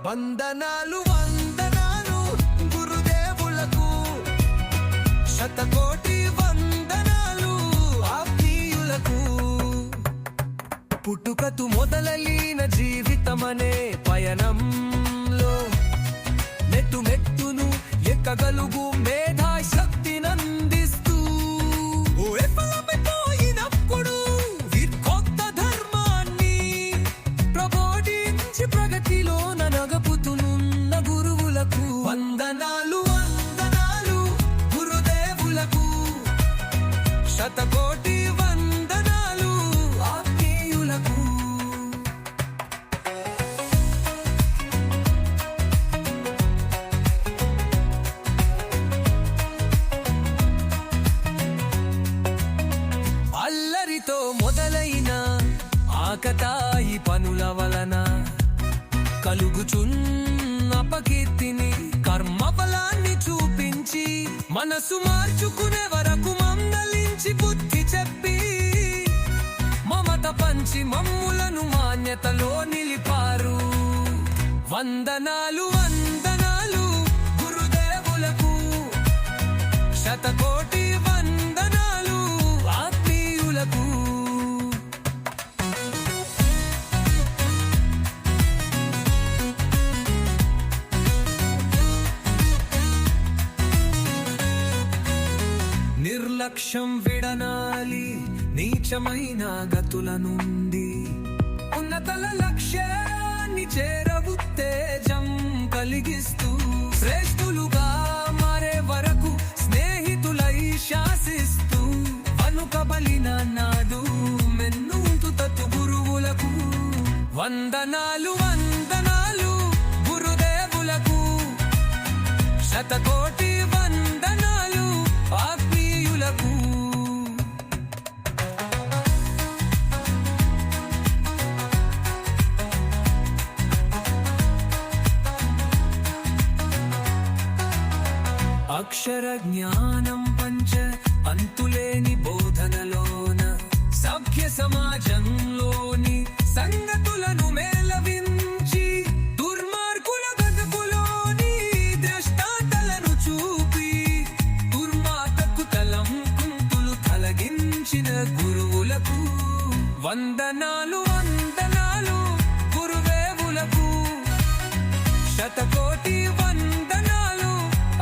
వందనాలు వందనాలు గురుదేవులకు, శతకోటి వందనాలు ఆత్మీయులకు. పుట్టుకతు మొదలైన జీవితమనే పయనంలో మెట్టు మెట్టును ఎక్కగలుగు మేధా శక్తినందిస్తూ విఫలమైపోయినప్పుడు కొత్త ధర్మాన్ని ప్రబోధించి ప్రగతిలో నగపుతునున్న గురువులకు వందనాలు వందనాలు గురుదేవులకు, శతకోటి వందనాలు ఆత్మీయులకు. అల్లరితో మొదలైన ఆకతాయి పనుల వలన కలుగుచున్న అపకీర్తిని కర్మఫలాన్ని చూపించి మనసు మార్చుకునే వరకు మందలించి బుద్ధి చెప్పి మమత పంచి మమ్ములను మాన్యతలో నిలిపారు. వందనాలు వందనాలు గురుదేవులకు, శతకోటి వందనాలు ఆత్మీయులకు. నిర్లక్ష్యం విడనాలి నీచమైన గతుల నుండి, ఉన్నతల లక్ష్యాన్ని చేర ఉత్తేజం కలిగిస్తూ శ్రేష్ఠులుగా మారే వరకు స్నేహితులై శాసిస్తూ వనుకబలిన నాడు మెన్నుంటు తత్తు గురువులకు. వందనాలు వందనాలు గురుదేవులకు, శతకోటి వందనాలు ఆత్మీయులకు. అక్షర జ్ఞానం పంచ అంతులేని బోధనలోన సభ్య సమాజంలోని సంగతులను మేళవించి దుర్మార్గుల బతుకులోని దృష్టాంతాలను చూపి దుర్మార్గకు తలంపులు తొలగించిన గురువులకు. వందనాలు వందనాలు గురుదేవులకు, శతకోటి వందనాలు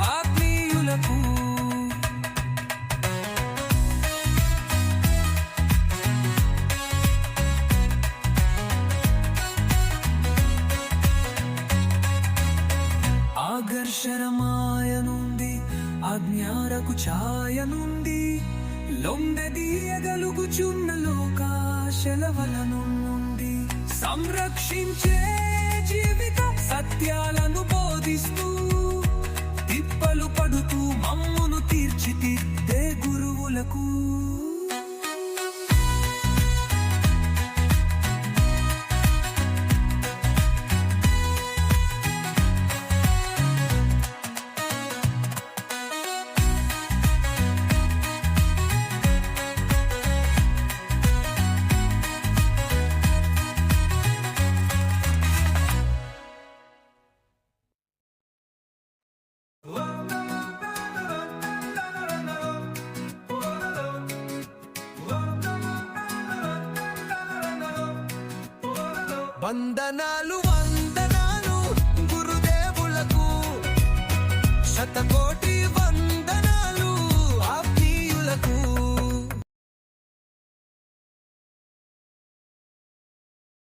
ఆత్మీయులకు. ఆకర్షణమాయ నుండి అజ్ఞానకు ఛాయ నుండి లొంగదీయగలుగుచున్న లోకాశల వలను నుండి సంరక్షించే జీవిత సత్యాలను బోధిస్తూ తిప్పలు పడుతూ మమ్మును తీర్చిదిద్దే గురువులకు. వందనాలు వందనాలు గురుదేవులకు, శతకోటి వందనాలు